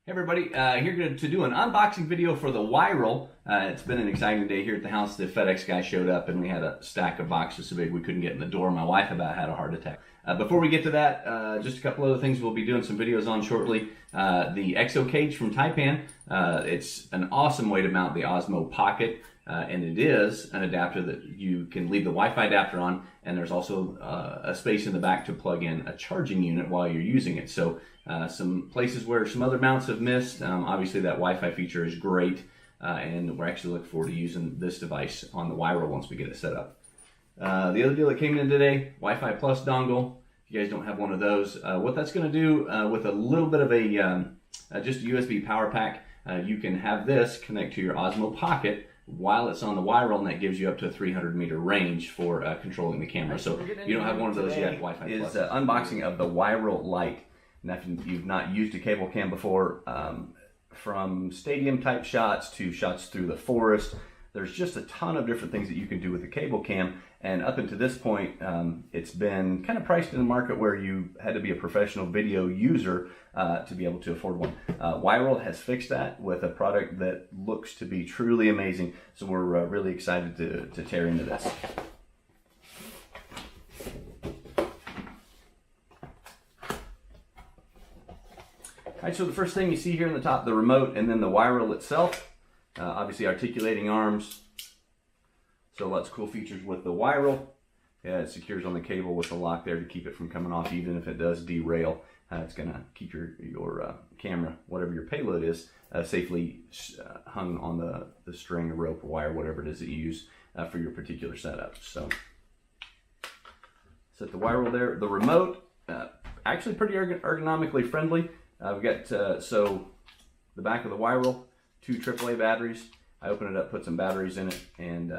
Hey everybody, here to do an unboxing video for the wiral. It's been an exciting day here at the house. The FedEx guy showed up and we had a stack of boxes so big we couldn't get in the door. My wife about had a heart attack. Before we get to that, just a couple other things we'll be doing some videos on shortly. The EXO cage from Taipan. It's an awesome way to mount the Osmo Pocket. And it is an adapter that you can leave the Wi-Fi adapter on, and there's also a space in the back to plug in a charging unit while you're using it. So some places where some other mounts have missed, obviously that Wi-Fi feature is great, and we're actually looking forward to using this device on the wiral once we get it set up. The other deal that came in today, Wi-Fi Plus dongle. If you guys don't have one of those, what that's going to do with a little bit of a just a USB power pack, you can have this connect to your Osmo Pocket while it's on the wiral, and that gives you up to a 300-meter range for controlling the camera. So if you don't have one of those yet, Wi-Fi Plus. Is unboxing of the wiral Lite. Now, if you've not used a cable cam before, from stadium type shots to shots through the forest, there's just a ton of different things that you can do with the cable cam. And up until this point, it's been kind of priced in the market where you had to be a professional video user to be able to afford one. Wiral has fixed that with a product that looks to be truly amazing. So we're really excited to tear into this. All right, so the first thing you see here in the top, the remote, and then the wiral itself. Obviously articulating arms. So lots of cool features with the wiral. Yeah, it secures on the cable with the lock there to keep it from coming off even if it does derail. It's going to keep your camera, whatever your payload is, safely hung on the string or rope or wire, whatever it is that you use for your particular setup. So set the wiral there. The remote, actually pretty ergonomically friendly. We've got, so the back of the wiral, 2 AAA batteries. I opened it up, put some batteries in it, and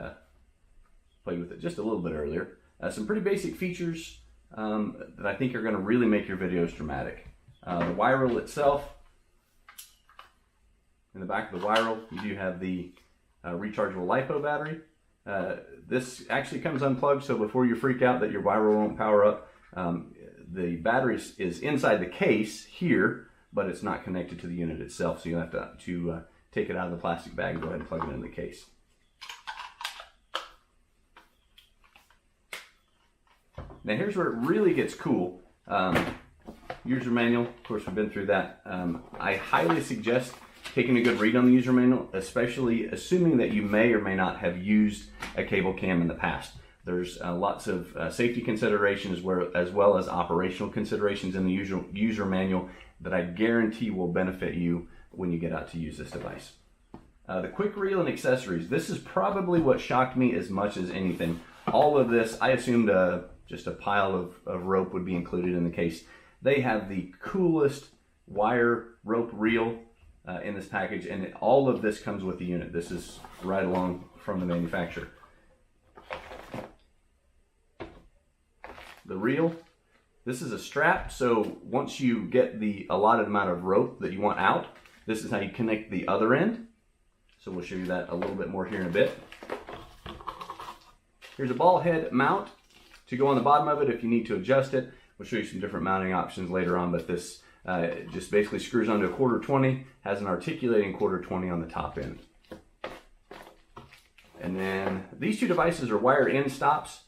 played with it just a little bit earlier. Some pretty basic features that I think are going to really make your videos dramatic. The wiral itself, in the back of the wiral, you do have the rechargeable LiPo battery. This actually comes unplugged, so before you freak out that your wiral won't power up, the battery is inside the case here, but it's not connected to the unit itself, so you'll have to take it out of the plastic bag and go ahead and plug it in the case. Now here's where it really gets cool. User manual, of course we've been through that. I highly suggest taking a good read on the user manual, especially assuming that you may or may not have used a cable cam in the past. There's lots of safety considerations as well as operational considerations in the user manual that I guarantee will benefit you when you get out to use this device. The quick reel and accessories. This is probably what shocked me as much as anything. All of this, I assumed just a pile of rope would be included in the case. They have the coolest wire rope reel in this package, and all of this comes with the unit. This is right along from the manufacturer. The reel, this is a strap, so once you get the allotted amount of rope that you want out, this is how you connect the other end. So we'll show you that a little bit more here in a bit. Here's a ball head mount to go on the bottom of it if you need to adjust it. We'll show you some different mounting options later on, but this just basically screws onto a 1/4-20, has an articulating 1/4-20 on the top end. And then these two devices are wire in stops.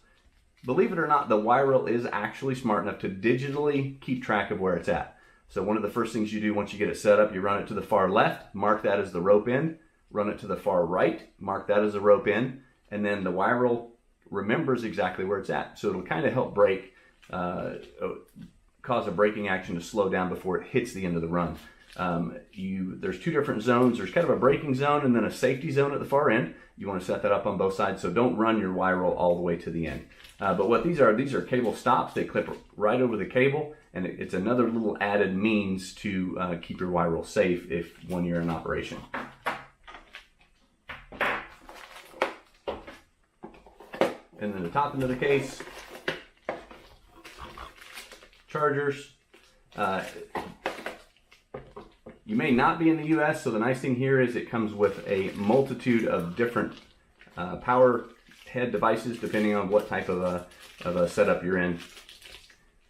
Believe it or not, the wiral is actually smart enough to digitally keep track of where it's at. So one of the first things you do once you get it set up, you run it to the far left, mark that as the rope end, run it to the far right, mark that as a rope end, and then the wiral remembers exactly where it's at. So it'll kind of help break, cause a braking action to slow down before it hits the end of the run. There's 2 different zones. There's kind of a braking zone and then a safety zone at the far end. You want to set that up on both sides, so don't run your wiral all the way to the end. But what these are cable stops. They clip right over the cable, and it's another little added means to keep your wiral safe when you're in operation. And then the top end of the case, chargers. You may not be in the US, so the nice thing here is it comes with a multitude of different power head devices depending on what type of a setup you're in.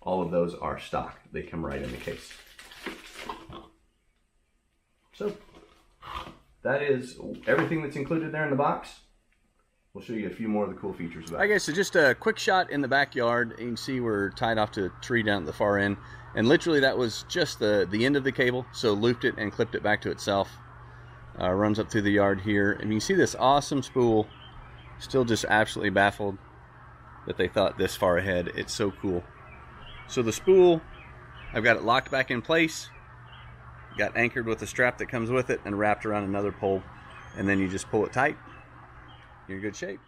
All of those are stock. They come right in the case. So that is everything that's included there in the box. We'll show you a few more of the cool features about it. Alright guys, so just a quick shot in the backyard. You can see we're tied off to a tree down at the far end. And literally that was just the end of the cable. So looped it and clipped it back to itself. Runs up through the yard here. And you can see this awesome spool. Still just absolutely baffled that they thought this far ahead. It's so cool. So the spool, I've got it locked back in place. Got anchored with the strap that comes with it and wrapped around another pole. And then you just pull it tight. You're in good shape.